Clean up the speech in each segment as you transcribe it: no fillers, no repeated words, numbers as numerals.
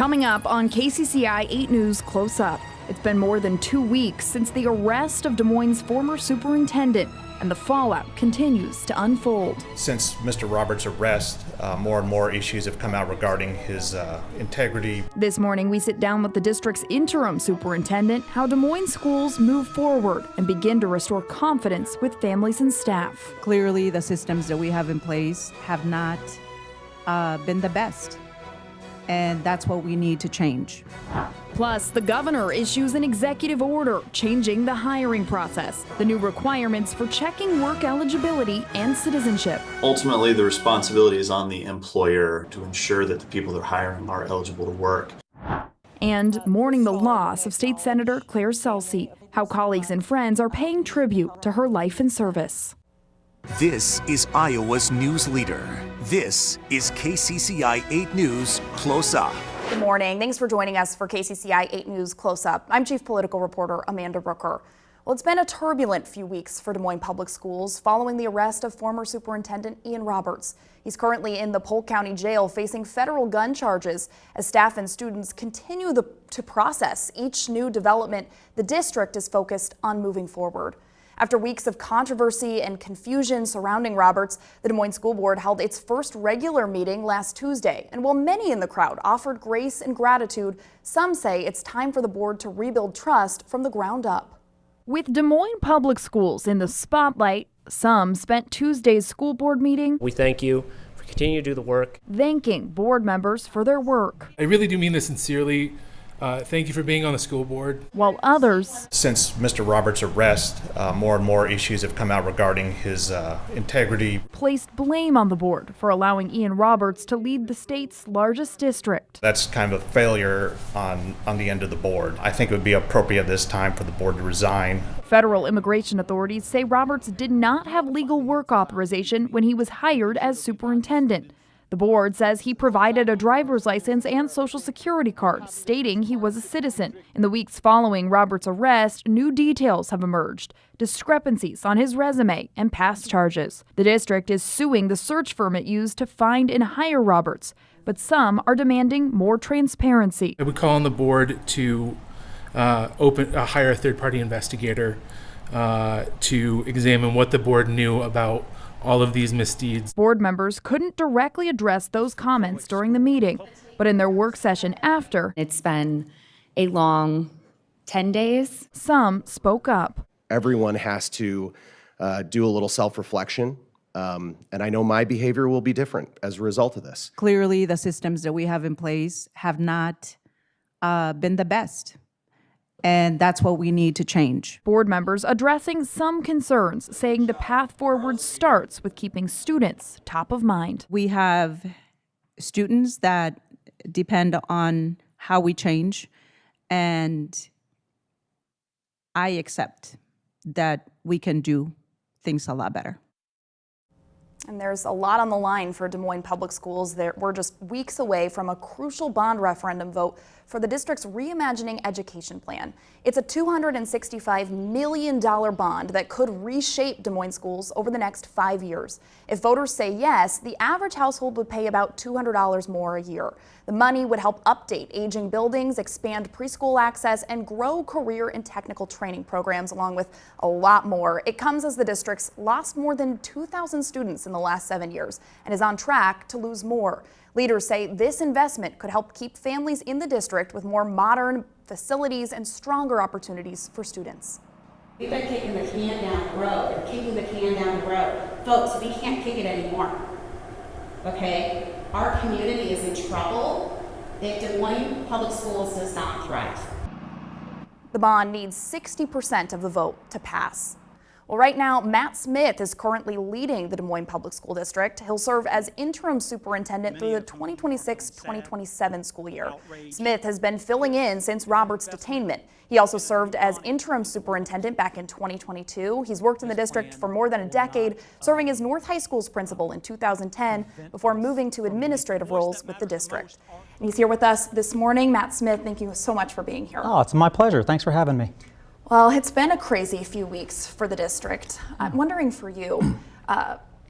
Coming up on KCCI 8 News Close Up, it's been more than 2 weeks since the arrest of Des Moines' former superintendent, and the fallout continues to unfold. Since Mr. Roberts' arrest, more and more issues have come out regarding his integrity. This morning, we sit down with the district's interim superintendent, how Des Moines schools move forward and begin to restore confidence with families and staff. Clearly, the systems that we have in place have not been the best, and that's what we need to change. Plus, the governor issues an executive order changing the hiring process, the new requirements for checking work eligibility and citizenship. Ultimately, the responsibility is on the employer to ensure that the people they're hiring are eligible to work. And mourning the loss of State Senator Claire Celsi, how colleagues and friends are paying tribute to her life and service. This is Iowa's news leader. This is KCCI 8 News Close Up. Good morning. Thanks for joining us for KCCI 8 News Close Up. I'm Chief Political Reporter Amanda Brooker. Well, it's been a turbulent few weeks for Des Moines Public Schools following the arrest of former Superintendent Ian Roberts. He's currently in the Polk County Jail facing federal gun charges. As staff and students continue to process each new development, the district is focused on moving forward. After weeks of controversy and confusion surrounding Roberts, the Des Moines School Board held its first regular meeting last Tuesday. And while many in the crowd offered grace and gratitude, some say it's time for the board to rebuild trust from the ground up. With Des Moines Public Schools in the spotlight, some spent Tuesday's school board meeting We thank you for continuing to do the work. thanking board members for their work, I really do mean this sincerely. Thank you for being on the school board. while others Since Mr. Roberts' arrest, more and more issues have come out regarding his integrity. placed blame on the board for allowing Ian Roberts to lead the state's largest district. That's kind of a failure on the end of the board. I think it would be appropriate this time for the board to resign. Federal immigration authorities say Roberts did not have legal work authorization when he was hired as superintendent. The board says he provided a driver's license and social security card stating he was a citizen. In the weeks following Roberts' arrest, new details have emerged, discrepancies on his resume and past charges. The district is suing the search firm it used to find and hire Roberts, but some are demanding more transparency. I would call on the board to hire a third-party investigator to examine what the board knew about all of these misdeeds. Board members couldn't directly address those comments during the meeting, but in their work session after, It's been a long 10 days. some spoke up. Everyone has to do a little self-reflection, and I know my behavior will be different as a result of this. Clearly, the systems that we have in place have not been the best, and that's what we need to change. Board members addressing some concerns, saying the path forward starts with keeping students top of mind. We have students that depend on how we change, and I accept that we can do things a lot better. And there's a lot on the line for Des Moines Public Schools. We're just weeks away from a crucial bond referendum vote for the district's Reimagining Education Plan. It's a $265 million bond that could reshape Des Moines schools over the next 5 years. If voters say yes, the average household would pay about $200 more a year. The money would help update aging buildings, expand preschool access, and grow career and technical training programs, along with a lot more. It comes as the district's lost more than 2,000 students in the last 7 years and is on track to lose more. Leaders say this investment could help keep families in the district with more modern facilities and stronger opportunities for students. We've been kicking the can down the road and kicking the can down the road. Folks, we can't kick it anymore. Okay? Our community is in trouble if Des Moines Public Schools does not thrive. The bond needs 60% of the vote to pass. Well, right now, Matt Smith is currently leading the Des Moines Public School District. He'll serve as interim superintendent through the 2026-2027 school year. Smith has been filling in since Roberts' detainment. He also served as interim superintendent back in 2022. He's worked in the district for more than a decade, serving as North High School's principal in 2010 before moving to administrative roles with the district. And he's here with us this morning. Matt Smith, thank you so much for being here. Oh, it's my pleasure. Thanks for having me. Well, it's been a crazy few weeks for the district. I'm wondering for you,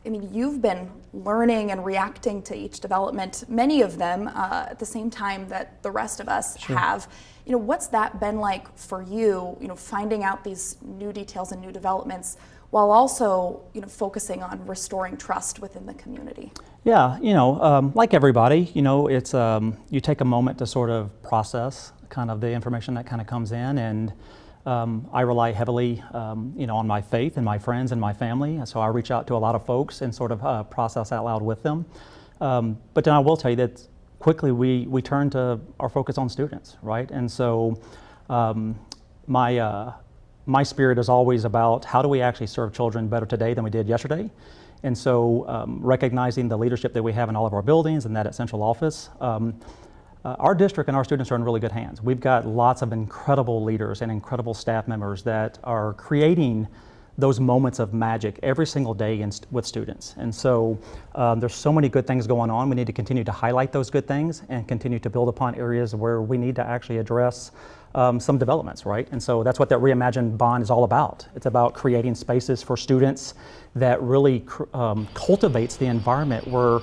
I mean, you've been learning and reacting to each development, many of them at the same time that the rest of us have. You know, what's that been like for you, finding out these new details and new developments while also, focusing on restoring trust within the community? Yeah, like everybody, it's you take a moment to sort of process kind of the information that kind of comes in, and I rely heavily, on my faith and my friends and my family, and so I reach out to a lot of folks and sort of process out loud with them. But then I will tell you that quickly we turn to our focus on students, right? And so my spirit is always about how do we actually serve children better today than we did yesterday. And so recognizing the leadership that we have in all of our buildings and that at central office, our district and our students are in really good hands. We've got lots of incredible leaders and incredible staff members that are creating those moments of magic every single day with students. And so there's so many good things going on. We need to continue to highlight those good things and continue to build upon areas where we need to actually address some developments, right? And so that's what that Reimagine Bond is all about. It's about creating spaces for students that really cultivates the environment where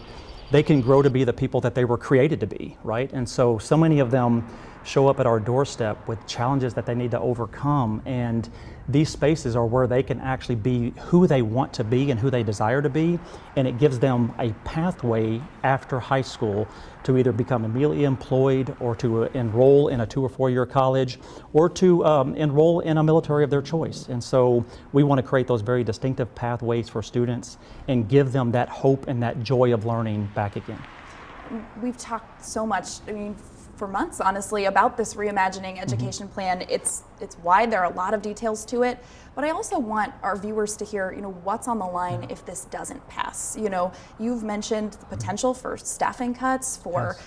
they can grow to be the people that they were created to be, right? And so many of them show up at our doorstep with challenges that they need to overcome, and these spaces are where they can actually be who they want to be and who they desire to be, and it gives them a pathway after high school to either become immediately employed or to enroll in a 2 or 4 year college or to enroll in a military of their choice. And so we want to create those very distinctive pathways for students and give them that hope and that joy of learning back again. We've talked so much, for months, honestly, about this Reimagining Education Plan. It's wide, there are a lot of details to it, but I also want our viewers to hear, what's on the line if this doesn't pass. You've mentioned the potential for staffing cuts, for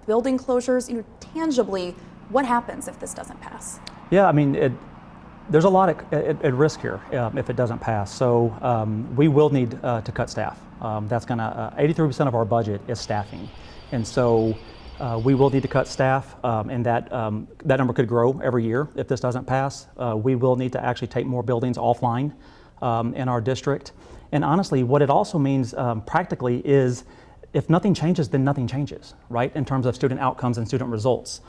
building closures. Tangibly, what happens if this doesn't pass? Yeah, I mean, there's a lot at risk here if it doesn't pass. So we will need to cut staff. That's gonna, 83% of our budget is staffing. And so we will need to cut staff, and that number could grow every year if this doesn't pass. We will need to actually take more buildings offline in our district. And honestly, what it also means practically is if nothing changes, then nothing changes, right, in terms of student outcomes and student results.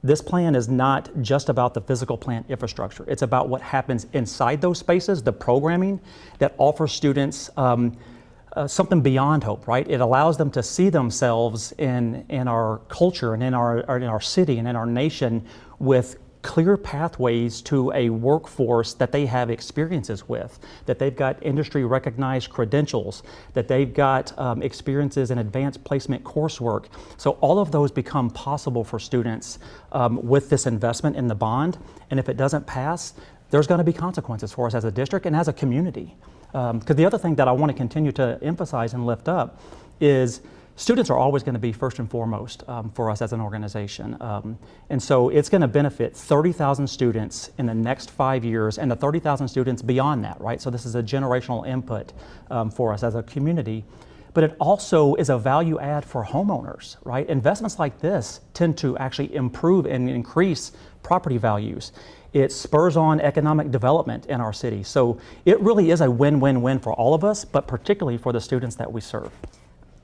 This plan is not just about the physical plant infrastructure. It's about what happens inside those spaces, the programming that offers students something beyond hope, right? It allows them to see themselves in our culture and in our city and in our nation with clear pathways to a workforce that they have experiences with, that they've got industry recognized credentials, that they've got experiences in advanced placement coursework. So all of those become possible for students with this investment in the bond. And if it doesn't pass, there's going to be consequences for us as a district and as a community. Because the other thing that I want to continue to emphasize and lift up is students are always going to be first and foremost for us as an organization. And so it's going to benefit 30,000 students in the next 5 years and the 30,000 students beyond that, right? So this is a generational input for us as a community. But it also is a value add for homeowners, right? Investments like this tend to actually improve and increase property values. It spurs on economic development in our city. So it really is a win-win-win for all of us, but particularly for the students that we serve.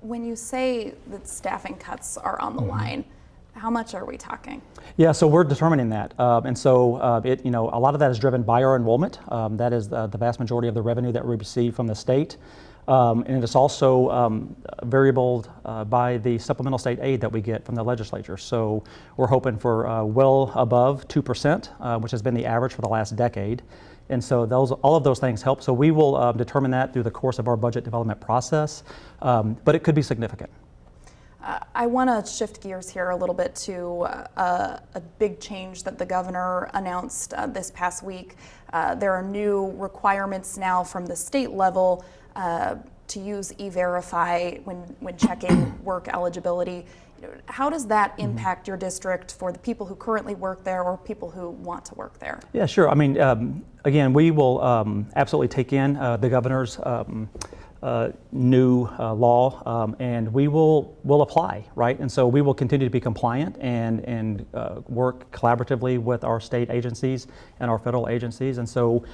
When you say that staffing cuts are on the line, how much are we talking? Yeah, so we're determining that. And so a lot of that is driven by our enrollment. That is the vast majority of the revenue that we receive from the state. And it is also variable by the supplemental state aid that we get from the legislature. So we're hoping for well above 2%, which has been the average for the last decade. And so all of those things help. So we will determine that through the course of our budget development process, but it could be significant. I want to shift gears here a little bit to a big change that the governor announced this past week. There are new requirements now from the state level to use E-Verify when checking work eligibility. How does that impact your district for the people who currently work there or people who want to work there? Yeah, sure. I mean, again, we will absolutely take in the governor's new law, and we'll apply, right? And so we will continue to be compliant and work collaboratively with our state agencies and our federal agencies. And so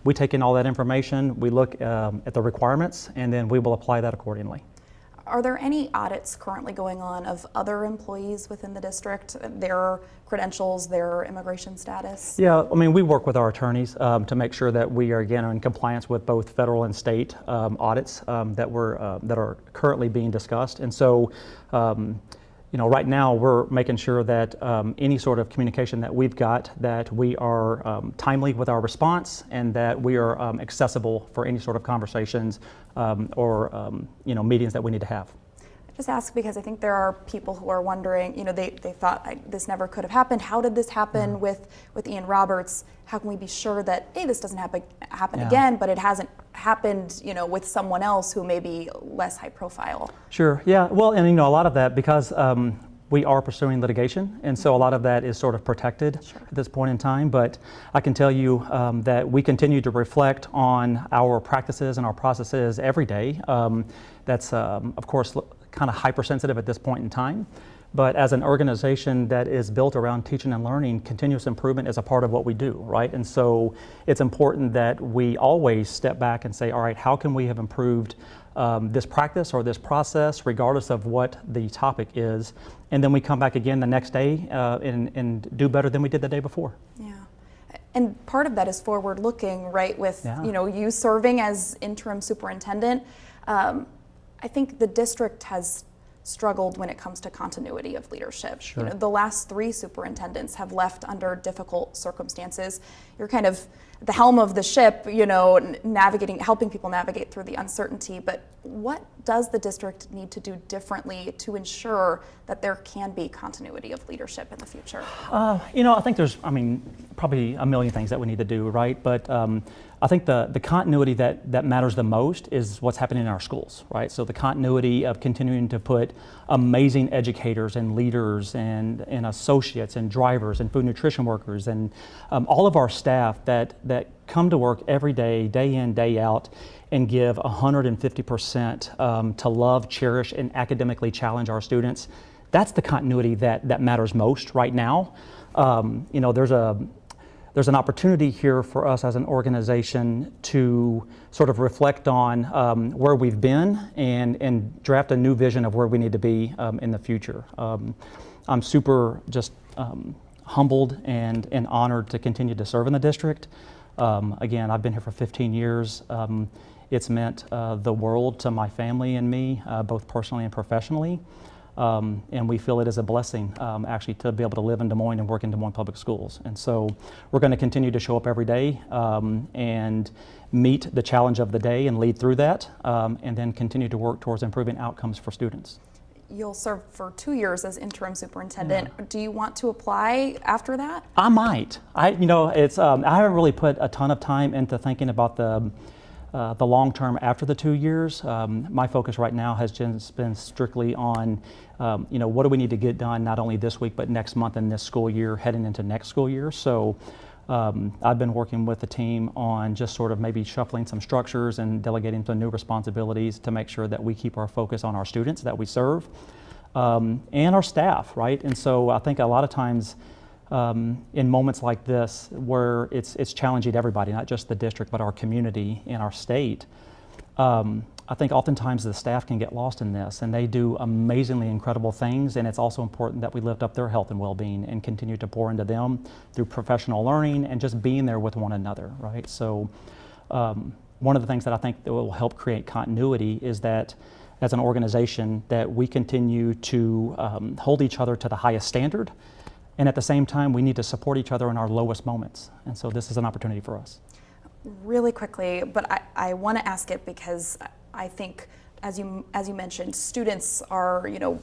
we take in all that information, we look at the requirements, and then we will apply that accordingly. Are there any audits currently going on of other employees within the district, their credentials, their immigration status? Yeah, I mean, we work with our attorneys to make sure that we are, again, in compliance with both federal and state audits that are currently being discussed. And so, you know, right now we're making sure that any sort of communication that we've got, that we are timely with our response, and that we are accessible for any sort of conversations or you know, meetings that we need to have. I just ask because I think there are people who are wondering, you know, they thought this never could have happened. How did this happen with Ian Roberts? How can we be sure that, hey, this doesn't happen again, but it hasn't happened, you know, with someone else who may be less high profile? Sure, yeah, well, and you know, a lot of that because we are pursuing litigation, and so a lot of that is sort of protected at this point in time. But I can tell you that we continue to reflect on our practices and our processes every day. That's, of course, kind of hypersensitive at this point in time. But as an organization that is built around teaching and learning, continuous improvement is a part of what we do, right? And so it's important that we always step back and say, all right, how can we have improved this practice or this process, regardless of what the topic is, and then we come back again the next day and do better than we did the day before. Yeah, and part of that is forward-looking, right? With you know, you serving as interim superintendent, I think the district has struggled when it comes to continuity of leadership. Sure. You know, the last 3 superintendents have left under difficult circumstances. You're kind of the helm of the ship, you know, helping people navigate through the uncertainty. But what does the district need to do differently to ensure that there can be continuity of leadership in the future? You know, I think there's, probably a million things that we need to do, right? But I think the continuity that matters the most is what's happening in our schools, right? So the continuity of continuing to put amazing educators and leaders and associates and drivers and food nutrition workers and all of our staff that come to work every day, day in, day out, and give 150% to love, cherish, and academically challenge our students. That's the continuity that matters most right now. You know, there's an opportunity here for us as an organization to sort of reflect on where we've been and draft a new vision of where we need to be in the future. I'm super just humbled and honored to continue to serve in the district. Again, I've been here for 15 years. It's meant the world to my family and me, both personally and professionally. And we feel it is a blessing, actually, to be able to live in Des Moines and work in Des Moines Public Schools. And so we're going to continue to show up every day and meet the challenge of the day and lead through that, and then continue to work towards improving outcomes for students. You'll serve for 2 years as interim superintendent. Yeah. Do you want to apply after that? I might. You know, it's I haven't really put a ton of time into thinking about the long term after the 2 years. My focus right now has just been strictly on, you know, what do we need to get done not only this week but next month and this school year, heading into next school year. So I've been working with the team on just sort of maybe shuffling some structures and delegating some new responsibilities to make sure that we keep our focus on our students that we serve and our staff, right? And so I think a lot of times in moments like this where it's challenging everybody, not just the district, but our community and our state, I think oftentimes the staff can get lost in this, and they do amazingly incredible things, and it's also important that we lift up their health and well-being and continue to pour into them through professional learning and just being there with one another, right? So one of the things that I think that will help create continuity is that as an organization that we continue to hold each other to the highest standard, and at the same time, we need to support each other in our lowest moments. And so this is an opportunity for us. Really quickly, but I want to ask it because I think, as you mentioned, students are, you know,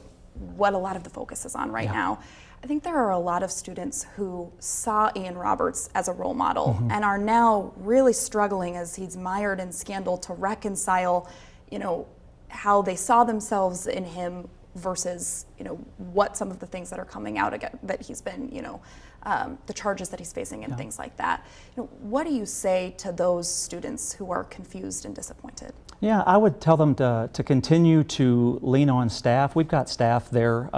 what a lot of the focus is on right now. I think there are a lot of students who saw Ian Roberts as a role model and are now really struggling as he's mired in scandal to reconcile, you know, how they saw themselves in him versus, what some of the things that are coming out again, that he's been, the charges that he's facing and things like that. What do you say to those students who are confused and disappointed? Yeah, I would tell them to continue to lean on staff. We've got staff there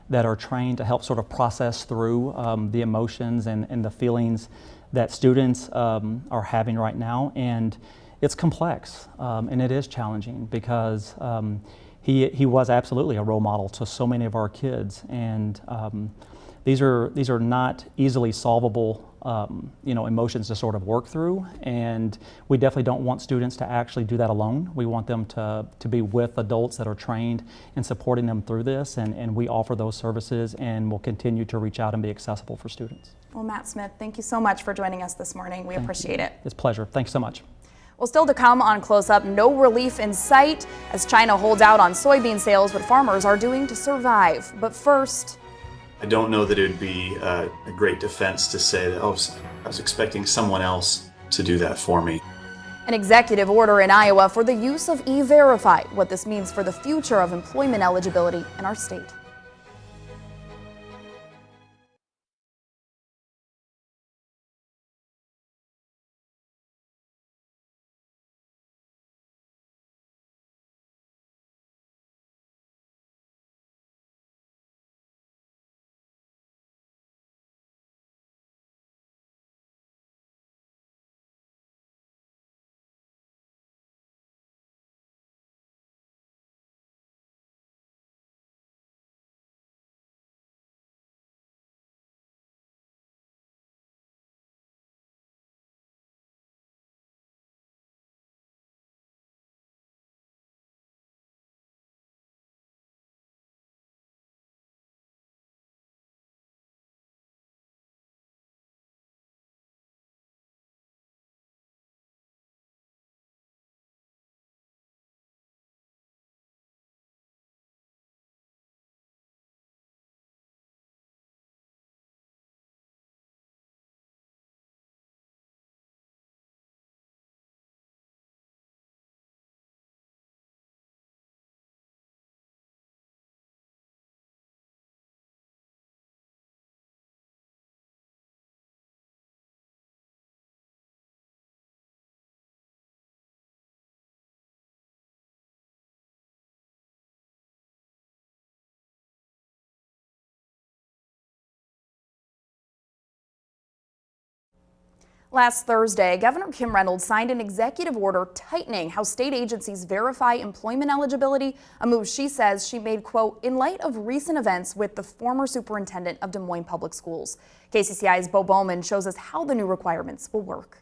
that are trained to help sort of process through the emotions and the feelings that students are having right now. And it's complex and it is challenging because he was absolutely a role model to so many of our kids. And these are not easily solvable emotions to sort of work through, and we definitely don't want students to actually do that alone. We want them to be with adults that are trained in supporting them through this, and we offer those services and will continue to reach out and be accessible for students. Well, Matt Smith, thank you so much for joining us this morning. We appreciate it. It's a pleasure. Thanks so much. Well, still to come on Close Up, no relief in sight as China holds out on soybean sales, what farmers are doing to survive. But first, I don't know that it would be a great defense to say that, oh, I was expecting someone else to do that for me. an executive order in Iowa for the use of E-Verify, what this means for the future of employment eligibility in our state. Last Thursday, Governor Kim Reynolds signed an executive order tightening how state agencies verify employment eligibility, a move she says she made, quote, in light of recent events with the former superintendent of Des Moines Public Schools. KCCI's Bo Bowman shows us how the new requirements will work.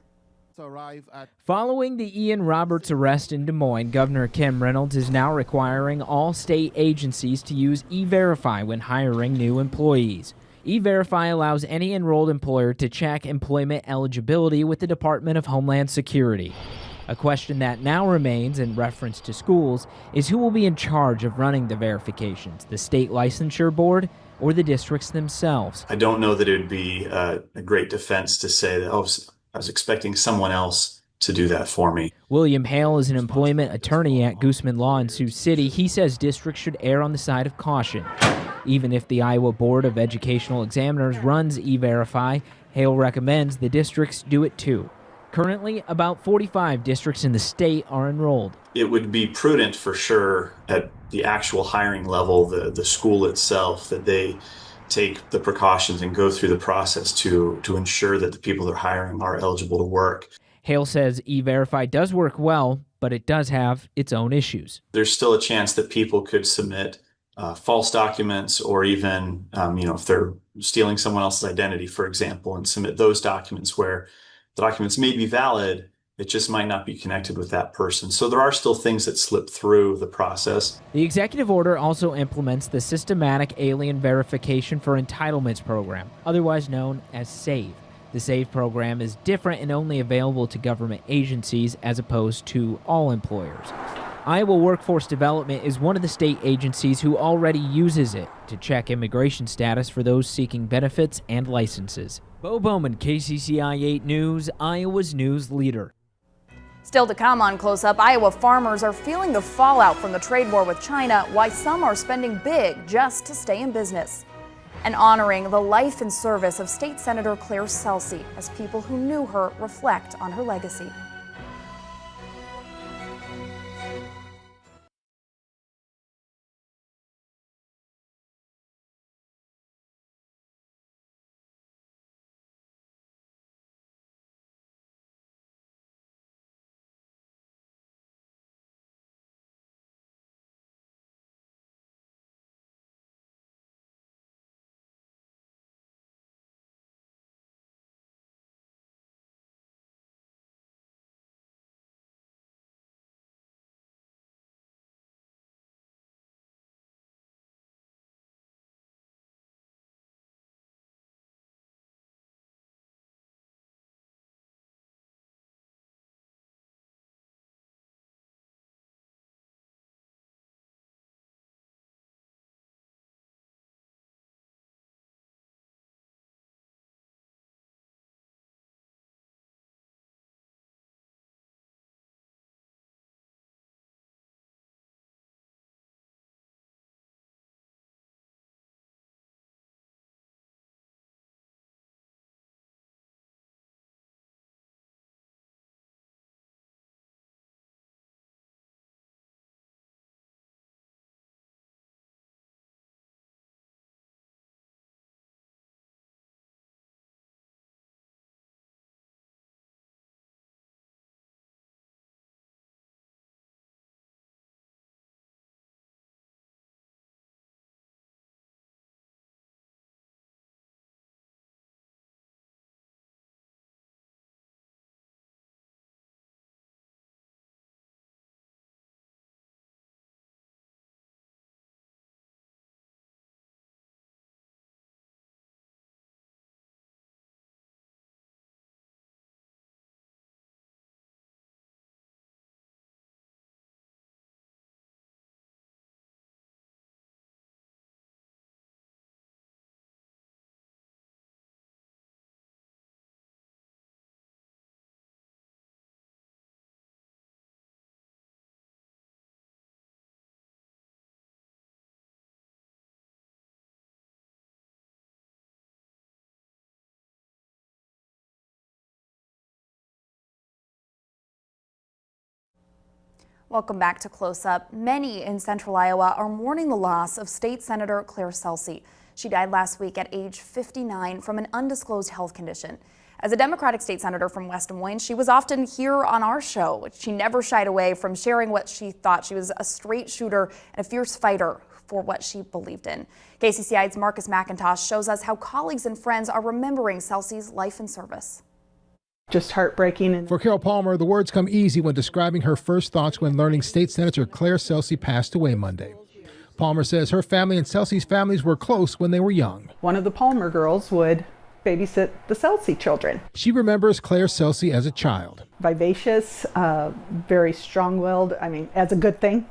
Following the Ian Roberts arrest in Des Moines, Governor Kim Reynolds is now requiring all state agencies to use E-Verify when hiring new employees. E-Verify allows any enrolled employer to check employment eligibility with the Department of Homeland Security. A question that now remains in reference to schools is who will be in charge of running the verifications, the state licensure board or the districts themselves. I don't know that it would be a great defense to say that, oh, I was expecting someone else to do that for me. William Hale is an employment attorney at Gooseman Law in Sioux City. He says districts should err on the side of caution. Even if the Iowa Board of Educational Examiners runs E-Verify, Hale recommends the districts do it too. Currently, about 45 districts in the state are enrolled. It would be prudent for sure at the actual hiring level, the school itself, that they take the precautions and go through the process to ensure that the people they're hiring are eligible to work. Hale says E-Verify does work well, but it does have its own issues. There's still a chance that people could submit false documents, or even, if they're stealing someone else's identity, for example, and submit those documents where the documents may be valid, it just might not be connected with that person. So there are still things that slip through the process. The executive order also implements the Systematic Alien Verification for Entitlements program, otherwise known as SAVE. The SAVE program is different and only available to government agencies as opposed to all employers. Iowa Workforce Development is one of the state agencies who already uses it to check immigration status for those seeking benefits and licenses. Bo Bowman, KCCI 8 News, Iowa's news leader. Still to come on Close Up, Iowa farmers are feeling the fallout from the trade war with China, why some are spending big just to stay in business. And honoring the life and service of State Senator Claire Celsi as people who knew her reflect on her legacy. Welcome back to Close Up. Many in central Iowa are mourning the loss of State Senator Claire Celsi. She died last week at age 59 from an undisclosed health condition. As a Democratic state senator from West Des Moines, she was often here on our show. She never shied away from sharing what she thought. She was a straight shooter and a fierce fighter for what she believed in. KCCI's Marcus McIntosh shows us how colleagues and friends are remembering Celsi's life and service. Just heartbreaking. For Carol Palmer, the words come easy when describing her first thoughts when learning State Senator Claire Celsi passed away Monday. Palmer says her family and Celsi's families were close when they were young. One of the Palmer girls would babysit the Celsi children. She remembers Claire Celsi as a child. Vivacious, very strong-willed, as a good thing.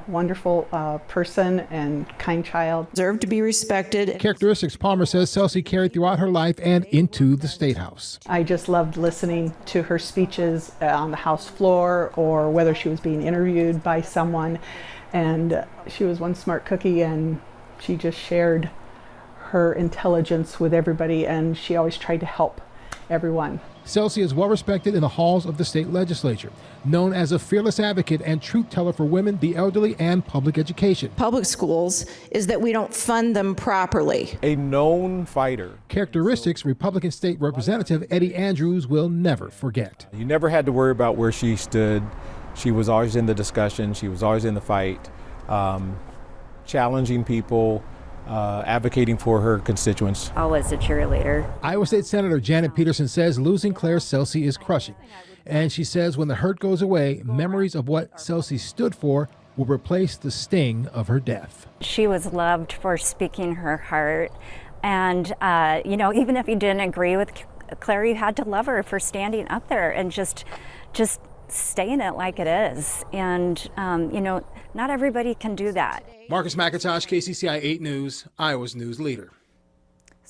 Wonderful person and kind child. Deserved to be respected. Characteristics Palmer says Celsi carried throughout her life and into the State House. I just loved listening to her speeches on the House floor or whether she was being interviewed by someone. And she was one smart cookie, and she just shared her intelligence with everybody, and she always tried to help everyone. Celsi is well respected in the halls of the state legislature, known as a fearless advocate and truth teller for women, the elderly, and public education. Public schools is that we don't fund them properly. A known fighter. Characteristics Republican State Representative Eddie Andrews will never forget. You never had to worry about where she stood. She was always in the discussion. She was always in the fight, challenging people, advocating for her constituents. Always a cheerleader. Iowa State Senator Janet Peterson says losing Claire Celsi is crushing. And she says when the hurt goes away, memories of what Celsi stood for will replace the sting of her death. She was loved for speaking her heart. And, even if you didn't agree with Claire, you had to love her for standing up there and just saying it like it is. And, not everybody can do that. Marcus McIntosh, KCCI 8 News, Iowa's news leader.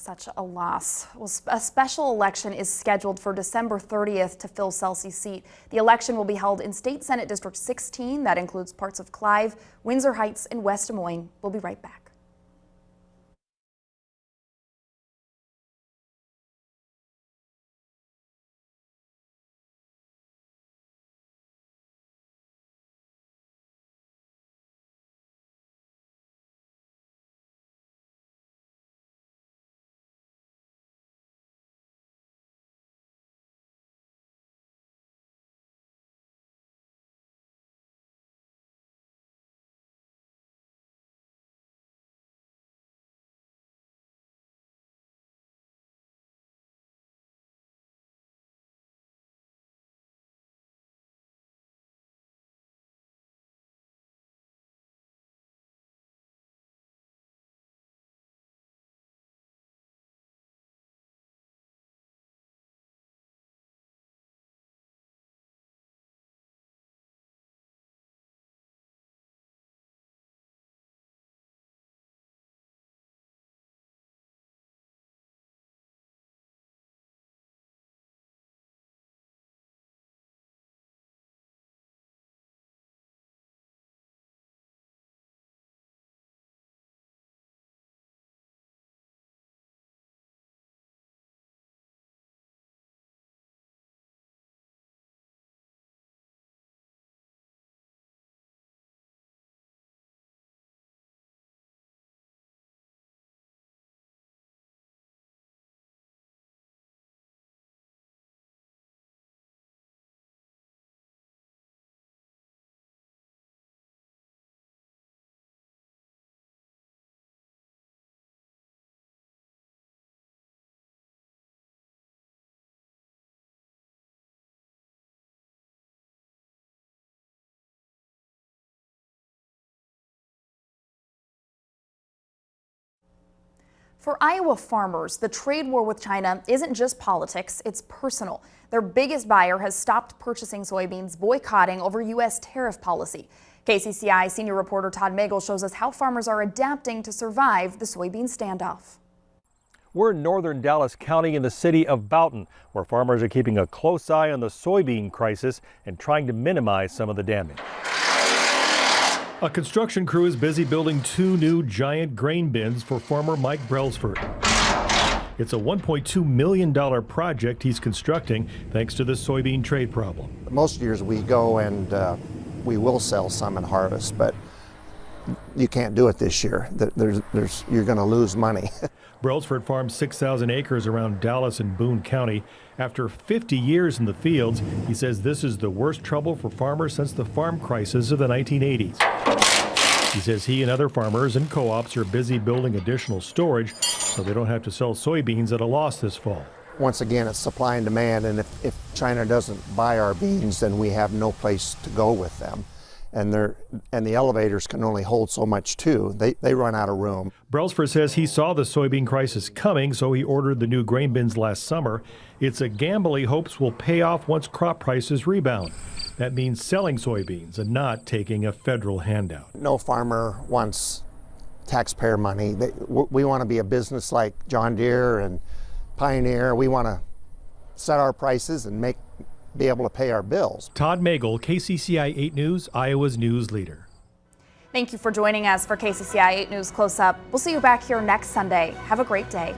Such a loss. Well, a special election is scheduled for December 30th to fill Celsey's seat. The election will be held in State Senate District 16. That includes parts of Clive, Windsor Heights, and West Des Moines. We'll be right back. For Iowa farmers, the trade war with China isn't just politics, it's personal. Their biggest buyer has stopped purchasing soybeans, boycotting over U.S. tariff policy. KCCI senior reporter Todd Magel shows us how farmers are adapting to survive the soybean standoff. We're in northern Dallas County in the city of Boughton, where farmers are keeping a close eye on the soybean crisis and trying to minimize some of the damage. A construction crew is busy building 2 new giant grain bins for farmer Mike Brailsford. It's a $1.2 million project he's constructing thanks to the soybean trade problem. Most years we go and we will sell some in harvest, but you can't do it this year. You're going to lose money. Brailsford farms 6,000 acres around Dallas and Boone County. After 50 years in the fields, he says this is the worst trouble for farmers since the farm crisis of the 1980s. He says he and other farmers and co-ops are busy building additional storage so they don't have to sell soybeans at a loss this fall. Once again, it's supply and demand, and if China doesn't buy our beans, then we have no place to go with them. And the elevators can only hold so much too. They run out of room. Brailsford says he saw the soybean crisis coming, so he ordered the new grain bins last summer. It's a gamble he hopes will pay off once crop prices rebound. That means selling soybeans and not taking a federal handout. No farmer wants taxpayer money. We want to be a business like John Deere and Pioneer. We want to set our prices and be able to pay our bills. Todd Magel, KCCI 8 News, Iowa's news leader. Thank you for joining us for KCCI 8 News Close Up. We'll see you back here next Sunday. Have a great day.